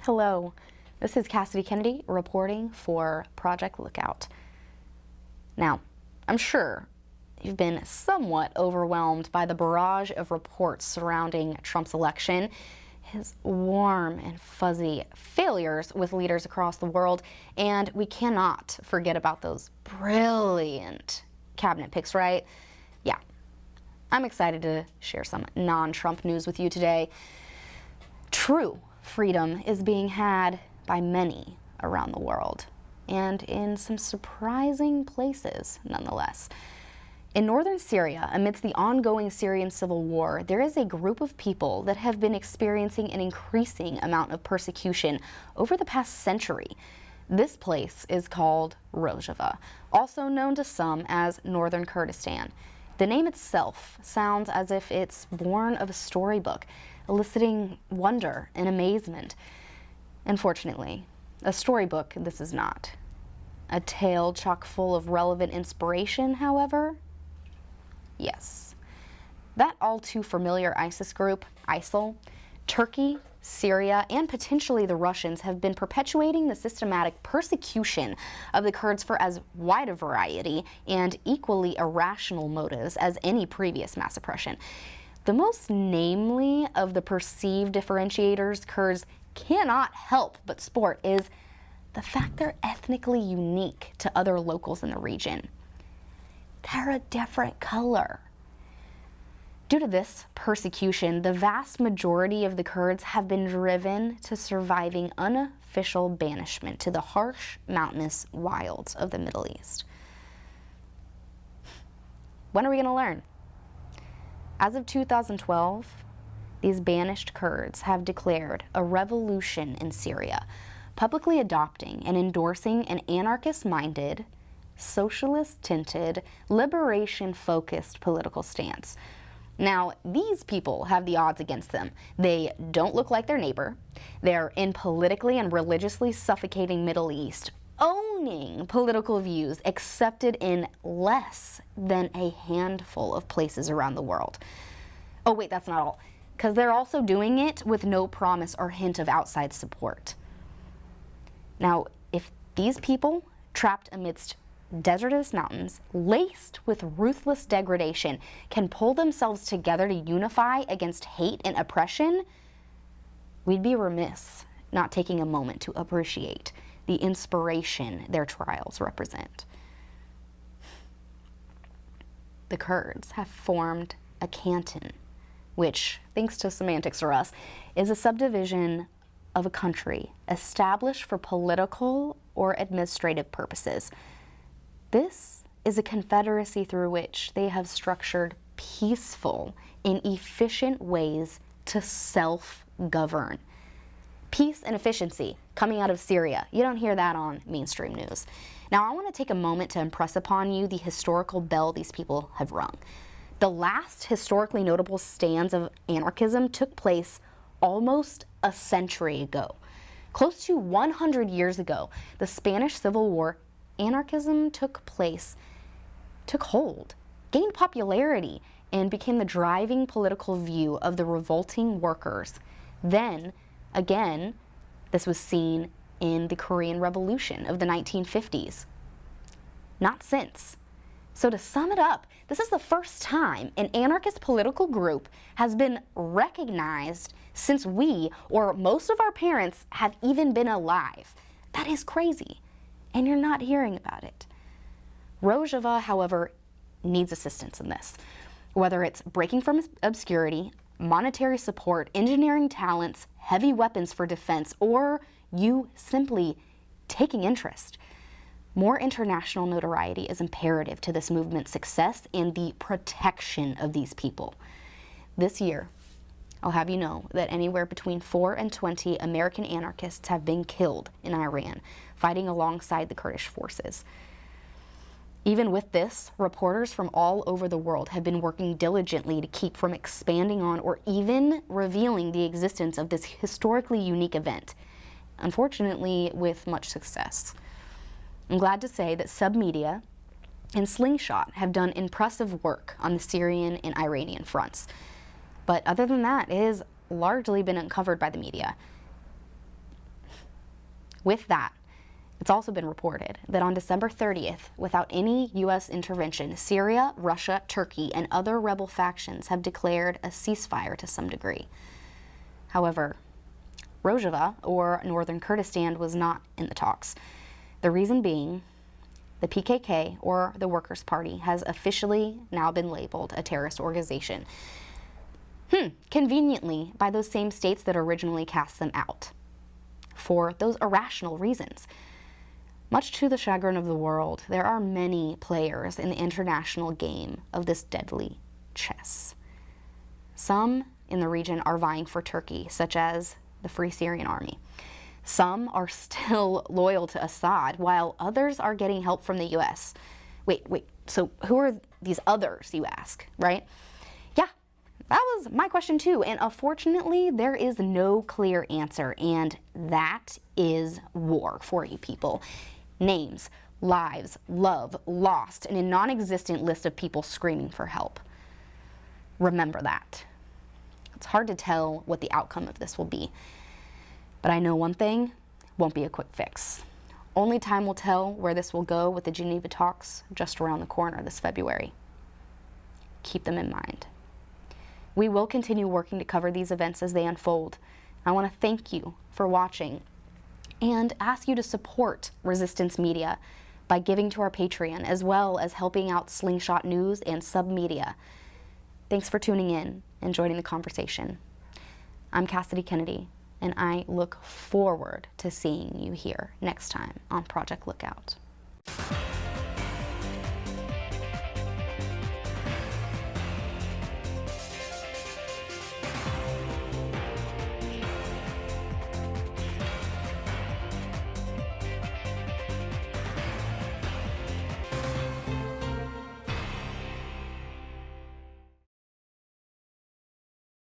Hello, this is Cassidy Kennedy reporting for Project Lookout. Now, I'm sure you've been somewhat overwhelmed by the barrage of reports surrounding Trump's election, his warm and fuzzy failures with leaders across the world, and we cannot forget about those brilliant cabinet picks, right? Yeah, I'm excited to share some non-Trump news with you today. True freedom is being had by many around the world, and in some surprising places nonetheless. In northern Syria, amidst the ongoing Syrian civil war, there is a group of people that have been experiencing an increasing amount of persecution over the past century. This place is called Rojava, also known to some as northern Kurdistan. The name itself sounds as if it's born of a storybook, eliciting wonder and amazement. Unfortunately, a storybook this is not. A tale chock full of relevant inspiration, however? Yes. That all too familiar ISIS group, ISIL, Turkey, Syria, and potentially the Russians have been perpetuating the systematic persecution of the Kurds for as wide a variety and equally irrational motives as any previous mass oppression. The most namely of the perceived differentiators Kurds cannot help but sport is the fact they're ethnically unique to other locals in the region. They're a different color. Due to this persecution, the vast majority of the Kurds have been driven to surviving unofficial banishment to the harsh, mountainous wilds of the Middle East. When are we going to learn? As of 2012, these banished Kurds have declared a revolution in Syria, publicly adopting and endorsing an anarchist-minded, socialist-tinted, liberation-focused political stance. Now, these people have the odds against them. They don't look like their neighbor. They're in politically and religiously suffocating Middle East, owning political views accepted in less than a handful of places around the world. Oh wait, that's not all, because they're also doing it with no promise or hint of outside support. Now, if these people, trapped amidst desertous mountains, laced with ruthless degradation, can pull themselves together to unify against hate and oppression, we'd be remiss not taking a moment to appreciate the inspiration their trials represent. The Kurds have formed a canton, which, thanks to semantics for us, is a subdivision of a country established for political or administrative purposes. This is a confederacy through which they have structured peaceful and efficient ways to self-govern. Peace and efficiency coming out of Syria. You don't hear that on mainstream news. Now, I want to take a moment to impress upon you the historical bell these people have rung. The last historically notable stands of anarchism took place almost a century ago. Close to 100 years ago, the Spanish Civil War, anarchism took hold, gained popularity, and became the driving political view of the revolting workers. Then, again, this was seen in the Korean Revolution of the 1950s. Not since. So to sum it up, this is the first time an anarchist political group has been recognized since we, or most of our parents, have even been alive. That is crazy, and you're not hearing about it. Rojava, however, needs assistance in this. Whether it's breaking from obscurity, monetary support, engineering talents, heavy weapons for defense, or you simply taking interest. More international notoriety is imperative to this movement's success and the protection of these people. This year, I'll have you know that anywhere between 4 and 20 American anarchists have been killed in Iran, fighting alongside the Kurdish forces. Even with this, reporters from all over the world have been working diligently to keep from expanding on or even revealing the existence of this historically unique event, unfortunately with much success. I'm glad to say that Submedia and Slingshot have done impressive work on the Syrian and Iranian fronts. But other than that, it has largely been uncovered by the media. With that, it's also been reported that on December 30th, without any U.S. intervention, Syria, Russia, Turkey, and other rebel factions have declared a ceasefire to some degree. However, Rojava, or Northern Kurdistan, was not in the talks. The reason being, the PKK, or the Workers' Party, has officially now been labeled a terrorist organization. Conveniently, by those same states that originally cast them out, for those irrational reasons. Much to the chagrin of the world, there are many players in the international game of this deadly chess. Some in the region are vying for Turkey, such as the Free Syrian Army. Some are still loyal to Assad, while others are getting help from the U.S. Wait, so who are these others, you ask, right? Yeah, that was my question too, and unfortunately, there is no clear answer, and that is war for you people. Names, lives, love, lost, and a non-existent list of people screaming for help. Remember that. It's hard to tell what the outcome of this will be. But I know one thing, won't be a quick fix. Only time will tell where this will go with the Geneva talks just around the corner this February. Keep them in mind. We will continue working to cover these events as they unfold. I want to thank you for watching and ask you to support Resistance Media by giving to our Patreon, as well as helping out Slingshot News and Submedia. Thanks for tuning in and joining the conversation. I'm Cassidy Kennedy, and I look forward to seeing you here next time on Project Lookout.